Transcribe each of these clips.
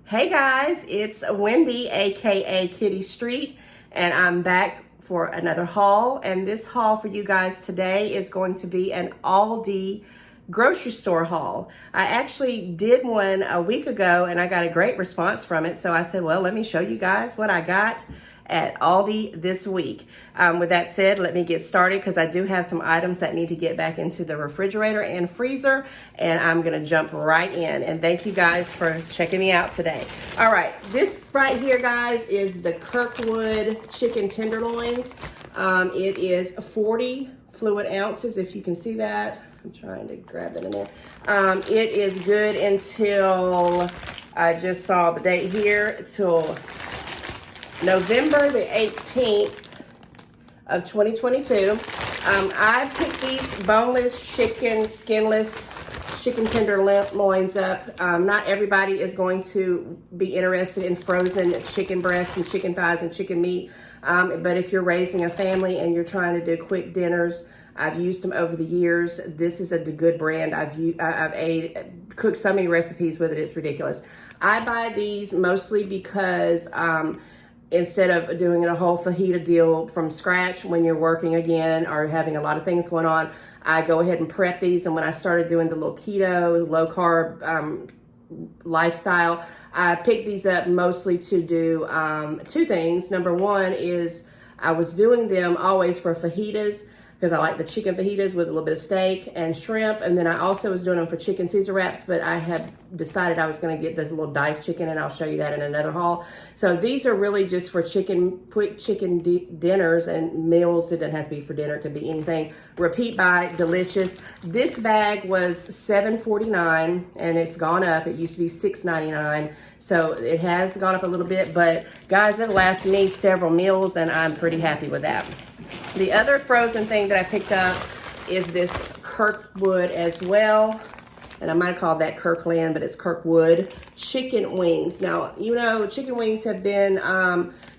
Hey guys, it's Wendy, aka Kitty Street, and I'm back for another haul. And this haul for you guys today is going to be an ALDI grocery store haul. I actually did one a week ago and I got a great response from it. So I said, well, let me show you guys what I got at ALDI this week. With that said, let me get started because I do have some items that need to get back into the refrigerator and freezer, and I'm gonna jump right in. And thank you guys for checking me out today. All right, this right here, guys, is the Kirkwood chicken tenderloins. It is 40 fluid ounces, if you can see that. I'm trying to grab that in there. It is good until, I just saw the date here, till November the 18th of 2022. I picked these boneless chicken, skinless chicken tenderloins up. Not everybody is going to be interested in frozen chicken breasts and chicken thighs and chicken meat. But if you're raising a family and you're trying to do quick dinners, I've used them over the years. This is a good brand. I've cooked so many recipes with it, it's ridiculous. I buy these mostly because instead of doing a whole fajita deal from scratch when you're working again or having a lot of things going on, I go ahead and prep these. And when I started doing the little keto, low carb lifestyle, I picked these up mostly to do two things. Number one is I was doing them always for fajitas, because I like the chicken fajitas with a little bit of steak and shrimp. And then I also was doing them for chicken Caesar wraps, but I had decided I was gonna get this little diced chicken, and I'll show you that in another haul. So these are really just for quick chicken dinners and meals. It doesn't have to be for dinner, it could be anything. Repeat buy, delicious. This bag was $7.49 and it's gone up. It used to be $6.99. So it has gone up a little bit, but guys, it lasts me several meals and I'm pretty happy with that. The other frozen thing that I picked up is this Kirkwood as well. And I might have called that Kirkland, but it's Kirkwood chicken wings. Now, you know, chicken wings have been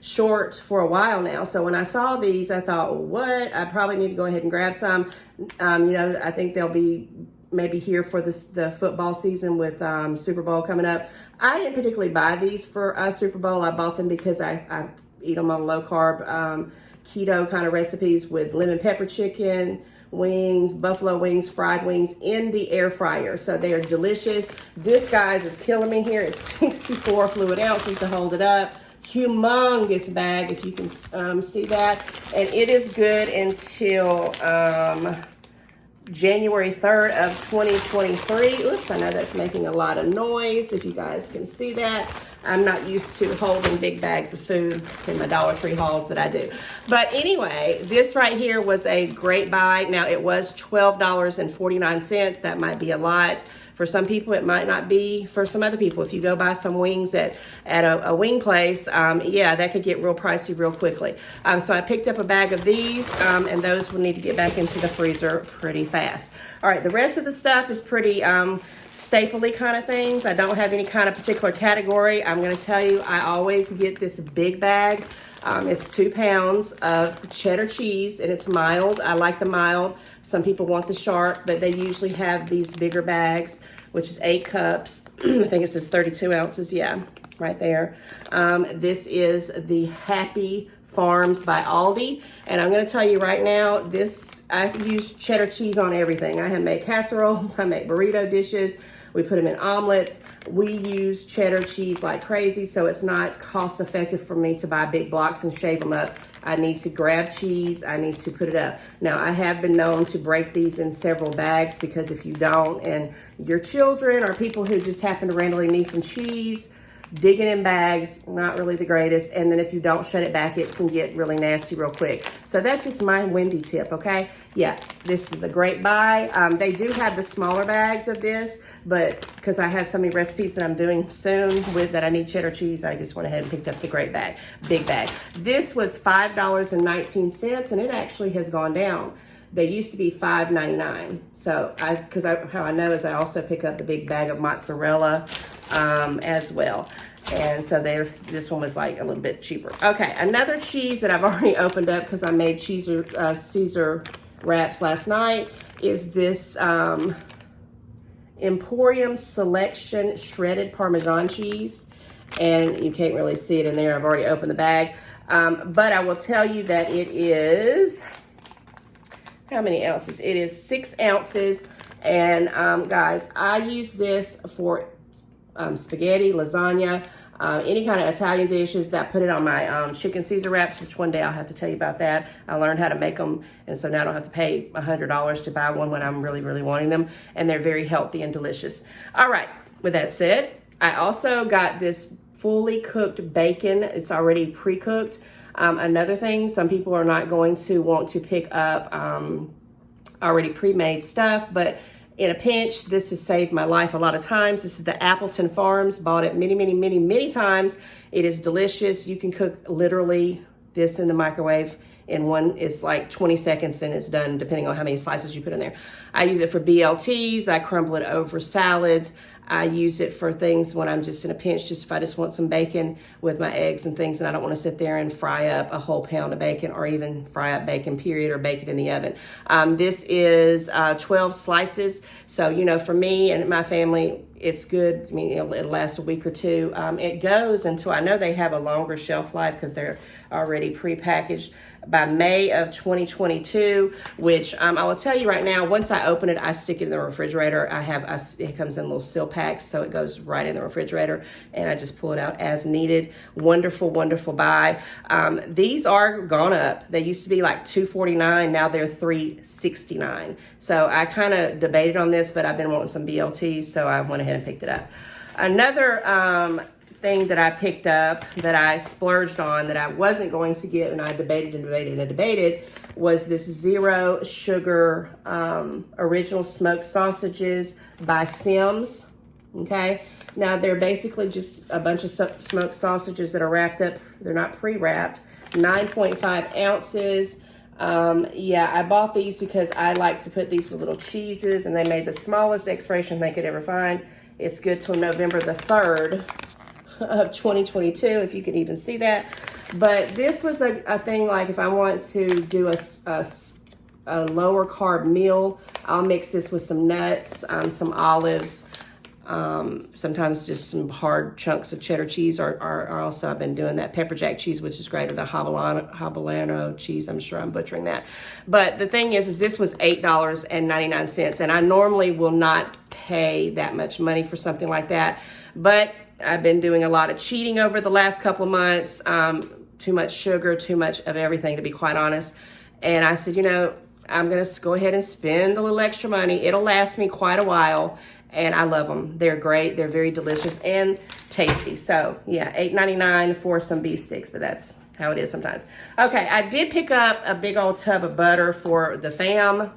short for a while now. So when I saw these, I thought, what? I probably need to go ahead and grab some. You know, I think they'll be maybe here for the football season with Super Bowl coming up. I didn't particularly buy these for Super Bowl. I bought them because I eat them on low carb keto kind of recipes with lemon pepper chicken wings, buffalo wings, fried wings in the air fryer. So they are delicious. This, guys, is killing me here. It's 64 fluid ounces to hold it up. Humongous bag, if you can see that. And it is good until January 3rd of 2023. Oops, I know that's making a lot of noise, if you guys can see that. I'm not used to holding big bags of food in my Dollar Tree hauls that I do. But anyway, this right here was a great buy. Now, it was $12.49. That might be a lot. For some people, it might not be for some other people. If you go buy some wings at a wing place, yeah, that could get real pricey real quickly. So I picked up a bag of these, and those will need to get back into the freezer pretty fast. All right, the rest of the stuff is pretty stapley kind of things. I don't have any kind of particular category. I'm gonna tell you, I always get this big bag. It's 2 pounds of cheddar cheese, and it's mild. I like the mild. Some people want the sharp, but they usually have these bigger bags, which is 8 cups. I think it says 32 ounces. Yeah, right there. This is the Happy Farms by ALDI. And I'm gonna tell you right now, I use cheddar cheese on everything. I have made casseroles, I make burrito dishes, we put them in omelets. We use cheddar cheese like crazy, so it's not cost effective for me to buy big blocks and shave them up. I need to grab cheese, I need to put it up. Now, I have been known to break these in several bags, because if you don't, and your children or people who just happen to randomly need some cheese, digging in bags, not really the greatest. And then if you don't shut it back, it can get really nasty real quick. So that's just my Wendy tip, okay? Yeah, this is a great buy. They do have the smaller bags of this, but because I have so many recipes that I'm doing soon with that I need cheddar cheese, I just went ahead and picked up the big bag. This was $5.19, and it actually has gone down. They used to be $5.99. So how I know is I also pick up the big bag of mozzarella as well. And so this one was like a little bit cheaper. Okay, another cheese that I've already opened up because I made Caesar wraps last night is this Emporium Selection Shredded Parmesan cheese. and you can't really see it in there. I've already opened the bag. But I will tell you that it is, how many ounces? It is 6 ounces. And guys, I use this for spaghetti, lasagna, any kind of Italian dishes. That put it on my chicken Caesar wraps, which one day I'll have to tell you about that. I learned how to make them, and so now I don't have to pay $100 to buy one when I'm really, really wanting them. And they're very healthy and delicious. All right, with that said, I also got this fully cooked bacon. It's already pre-cooked. Another thing, some people are not going to want to pick up already pre-made stuff, but in a pinch, this has saved my life a lot of times. This is the Appleton Farms. Bought it many, many, many, many times. It is delicious. You can cook literally this in the microwave in one, it's like 20 seconds and it's done, depending on how many slices you put in there. I use it for BLTs. I crumble it over salads. I use it for things when I'm just in a pinch, just if I just want some bacon with my eggs and things, and I don't want to sit there and fry up a whole pound of bacon, or even fry up bacon, period, or bake it in the oven. This is 12 slices. So, you know, for me and my family, it's good. I mean, it'll last a week or two. It goes until, I know they have a longer shelf life because they're already pre-packaged, by May of 2022, which I will tell you right now, once I open it, I stick it in the refrigerator. It comes in little seal packs, so it goes right in the refrigerator, and I just pull it out as needed. Wonderful, wonderful buy. These are gone up. They used to be like $2.49. Now they're $3.69. So I kind of debated on this, but I've been wanting some BLTs, so I went ahead and picked it up. Another thing that I picked up that I splurged on that I wasn't going to get, and I debated and debated and debated, was this zero sugar original smoked sausages by Sims. Okay, now they're basically just a bunch of smoked sausages that are wrapped up. They're not pre-wrapped. 9.5 ounces. Yeah, I bought these because I like to put these with little cheeses, and they made the smallest expiration they could ever find. It's good till November the 3rd. Of 2022, if you can even see that. But this was a thing, like if I want to do a lower carb meal, I'll mix this with some nuts, some olives, sometimes just some hard chunks of cheddar cheese, or also I've been doing that pepper jack cheese, which is great, or the habanero cheese. I'm sure I'm butchering that. But the thing is this was $8.99, and I normally will not pay that much money for something like that. But I've been doing a lot of cheating over the last couple of months. Too much sugar, too much of everything, to be quite honest. And I said, you know, I'm going to go ahead and spend a little extra money. It'll last me quite a while. And I love them. They're great. They're very delicious and tasty. So yeah, $8.99 for some beef sticks, but that's how it is sometimes. Okay, I did pick up a big old tub of butter for the fam.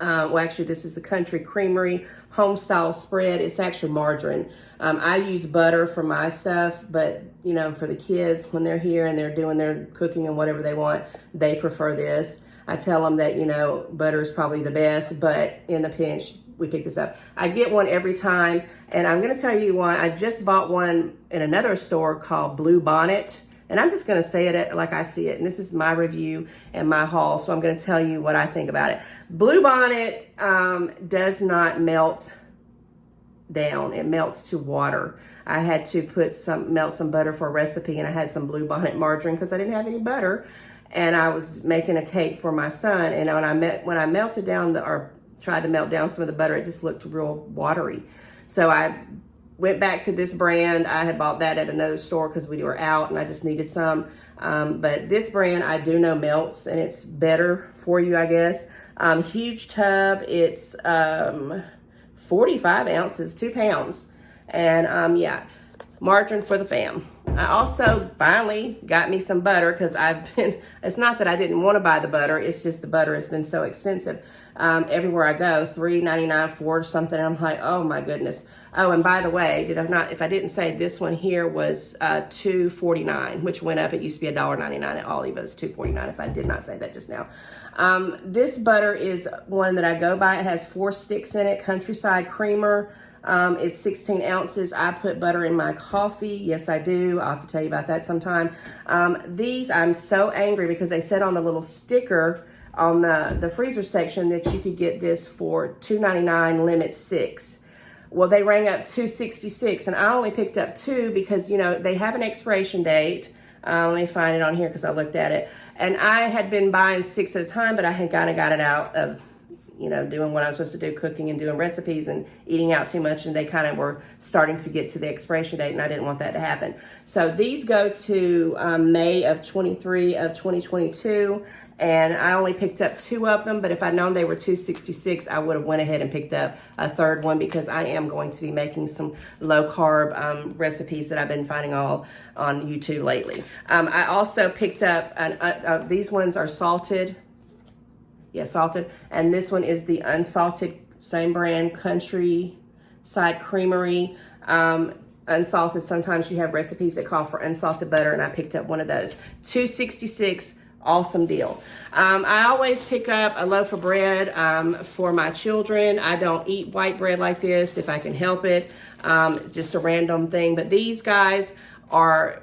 Well, actually, this is the Country Creamery homestyle spread. It's actually margarine. I use butter for my stuff, but you know, for the kids, when they're here and they're doing their cooking and whatever they want, they prefer this. I tell them that, you know, butter is probably the best, but in a pinch, we pick this up. I get one every time, and I'm going to tell you why. I just bought one in another store called Blue Bonnet, and I'm just going to say it like I see it, and this is my review and my haul, so I'm going to tell you what I think about it. Blue Bonnet does not melt down. It melts to water. I had to melt some butter for a recipe, and I had some Blue Bonnet margarine because I didn't have any butter, and I was making a cake for my son, and when I melted down or tried to melt down some of the butter, it just looked real watery. So I went back to this brand. I had bought that at another store because we were out and I just needed some. But this brand I do know melts, and it's better for you, I guess. Huge tub. It's 45 ounces, 2 pounds. And yeah, margarine for the fam. I also finally got me some butter because it's not that I didn't want to buy the butter, it's just the butter has been so expensive. Everywhere I go, $3.99, $4 something. I'm like, oh my goodness. Oh, and by the way, if I didn't say, this one here was $2.49, which went up. It used to be $1.99 at ALDI, but it's $2.49 if I did not say that just now. This butter is one that I go by. It has 4 sticks in it, Countryside Creamer. It's 16 ounces. I put butter in my coffee. Yes, I do. I'll have to tell you about that sometime. These, I'm so angry because they said on the little sticker on the freezer section that you could get this for $2.99, limit 6. Well, they rang up 266, and I only picked up 2 because, you know, they have an expiration date. Let me find it on here because I looked at it. And I had been buying 6 at a time, but I had kind of got it out of, you know, doing what I was supposed to do, cooking and doing recipes and eating out too much, and they kind of were starting to get to the expiration date, and I didn't want that to happen. So these go to May of 2022, and I only picked up 2 of them, but if I'd known they were 266, I would have went ahead and picked up a 3rd one because I am going to be making some low-carb recipes that I've been finding all on YouTube lately. I also picked up, these ones are salted. Yeah, salted. And this one is the unsalted, same brand, Countryside Creamery. Unsalted, sometimes you have recipes that call for unsalted butter, and I picked up one of those. $2.66, awesome deal. I always pick up a loaf of bread for my children. I don't eat white bread like this if I can help it. It's just a random thing. But these guys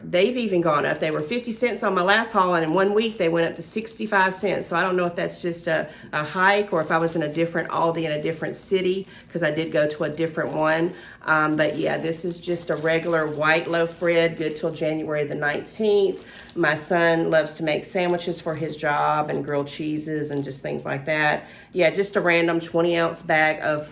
they've even gone up. They were 50 cents on my last haul, and in 1 week they went up to 65 cents. So I don't know if that's just a hike or if I was in a different Aldi in a different city, because I did go to a different one. But yeah, this is just a regular white loaf bread, good till January the 19th. My son loves to make sandwiches for his job and grilled cheeses and just things like that. Yeah, just a random 20-ounce bag of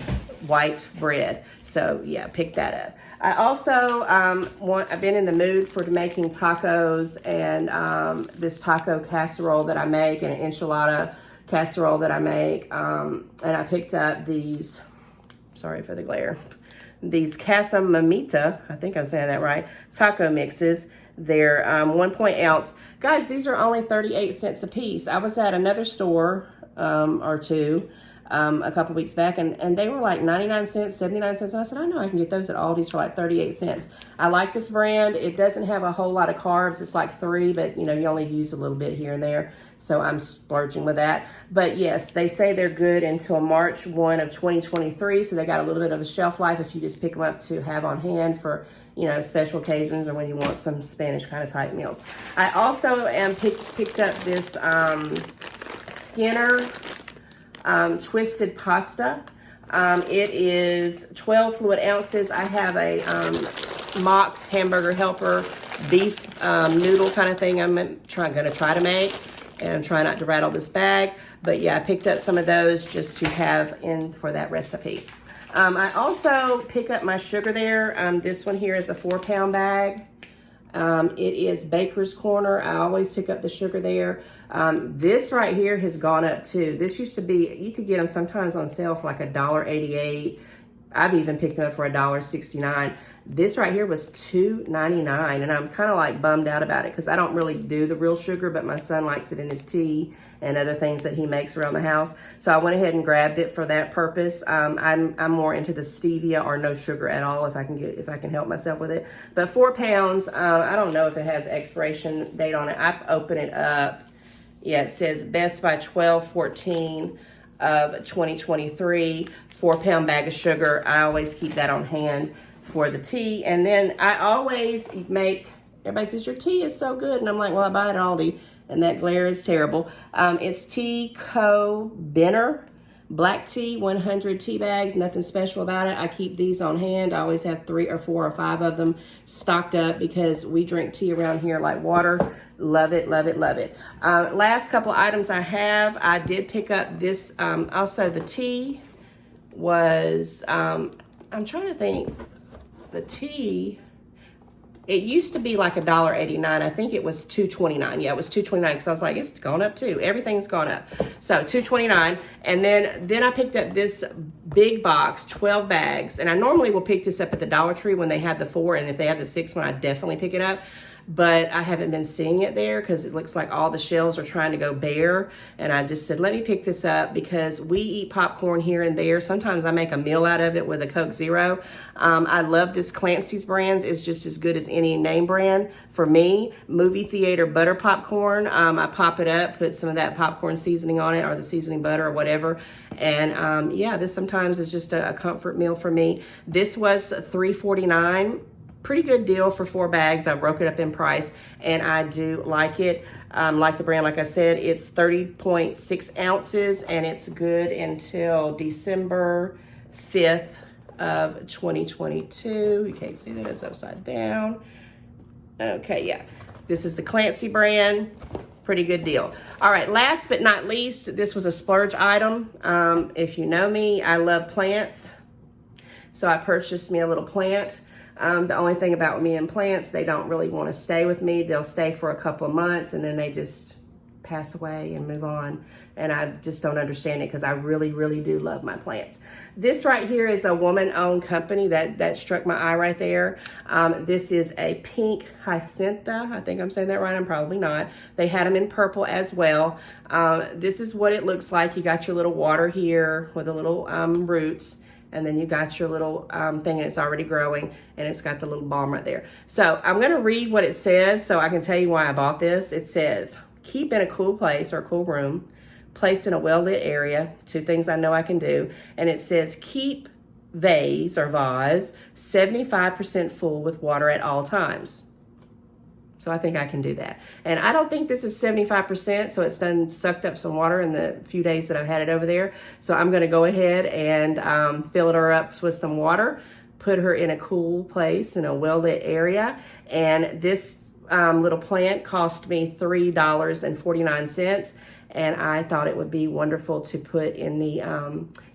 white bread. So yeah, pick that up. I also I've been in the mood for making tacos, and this taco casserole that I make and an enchilada casserole that I make. And I picked up these, sorry for the glare, these Casa Mamita, I think I'm saying that right, taco mixes. They're 1 ounce. Guys, these are only 38 cents a piece. I was at another store or two a couple weeks back, and they were like 99 cents, 79 cents. And I said, I know I can get those at Aldi's for like 38 cents. I like this brand. It doesn't have a whole lot of carbs. It's like 3, but you know, you only use a little bit here and there. So I'm splurging with that. But yes, they say they're good until March 1 of 2023. So they got a little bit of a shelf life if you just pick them up to have on hand for, you know, special occasions or when you want some Spanish kind of type meals. I also picked up this Skinner twisted pasta. It is 12 fluid ounces. I have a mock hamburger helper beef noodle kind of thing I'm going to try to make, and I'm trying not to rattle this bag. But yeah, I picked up some of those just to have in for that recipe. I also pick up my sugar there. This one here is a 4-pound bag. It is Baker's Corner. I always pick up the sugar there. This right here has gone up too. This used to be, you could get them sometimes on sale for like $1.88. I've even picked them up for $1.69. This right here was $2.99, and I'm kind of like bummed out about it because I don't really do the real sugar, but my son likes it in his tea and other things that he makes around the house. So I went ahead and grabbed it for that purpose. I'm more into the stevia or no sugar at all if I can help myself with it. But 4 pounds, I don't know if it has expiration date on it. I open it up. Yeah, it says best by 12/14 of 2023. 4-pound bag of sugar. I always keep that on hand for the tea. And then I always make, everybody says your tea is so good, and I'm like, well, I buy it at Aldi, and that glare is terrible. It's Tea Co. Benner black tea, 100 tea bags, nothing special about it. I keep these on hand. I always have 3 or 4 or 5 of them stocked up because we drink tea around here like water. Love it, love it, love it. Last couple items I did pick up this, also the tea was, I'm trying to think, the tea, it used to be like $1.89. I think it was $2.29. Yeah, it was $2.29 because I was like, it's gone up too. Everything's gone up. So $2.29. And then I picked up this big box, 12 bags. And I normally will pick this up at the Dollar Tree when they have the 4. And if they have the 6 one, I definitely pick it up. But I haven't been seeing it there because it looks like all the shelves are trying to go bare. And I just said, let me pick this up because we eat popcorn here and there. Sometimes I make a meal out of it with a Coke Zero. I love this Clancy's brands. It's just as good as any name brand for me. Movie theater butter popcorn. I pop it up, put some of that popcorn seasoning on it or the seasoning butter or whatever. And yeah, this sometimes is just a comfort meal for me. This was $3.49. Pretty good deal for 4 bags. I broke it up in price and I do like it. Like the brand, like I said, it's 30.6 ounces and it's good until December 5th of 2022. You can't see that, it's upside down. Okay, yeah. This is the Clancy brand. Pretty good deal. All right, last but not least, this was a splurge item. If you know me, I love plants. So I purchased me a little plant. The only thing about me and plants, they don't really want to stay with me. They'll stay for a couple of months and then they just pass away and move on. And I just don't understand it because I really, really do love my plants. This right here is a woman-owned company that struck my eye right there. This is a pink Hycenta. I think I'm saying that right. I'm probably not. They had them in purple as well. This is what it looks like. You got your little water here with the little roots. And then you got your little thing and it's already growing and it's got the little balm right there. So I'm gonna read what it says so I can tell you why I bought this. It says, keep in a cool place or a cool room, placed in a well-lit area, 2 things I know I can do. And it says, keep vase 75% full with water at all times. So I think I can do that. And I don't think this is 75%, so it's done sucked up some water in the few days that I've had it over there. So I'm gonna go ahead and fill her up with some water, put her in a cool place in a well-lit area. And this little plant cost me $3.49. And I thought it would be wonderful to put in the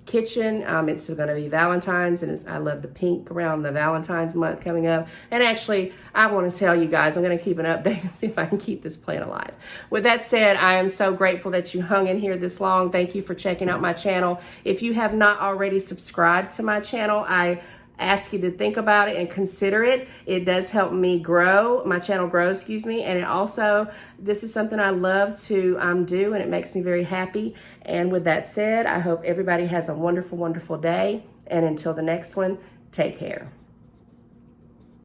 kitchen. It's going to be Valentine's, and I love the pink around the Valentine's month coming up. And actually, I want to tell you guys, I'm going to keep an update and see if I can keep this plant alive. With that said, I am so grateful that you hung in here this long. Thank you for checking out my channel. If you have not already subscribed to my channel, I ask you to think about it and consider it. It does help me grow, my channel grow, excuse me. And it also, this is something I love to do, and it makes me very happy. And with that said, I hope everybody has a wonderful, wonderful day. And until the next one, take care.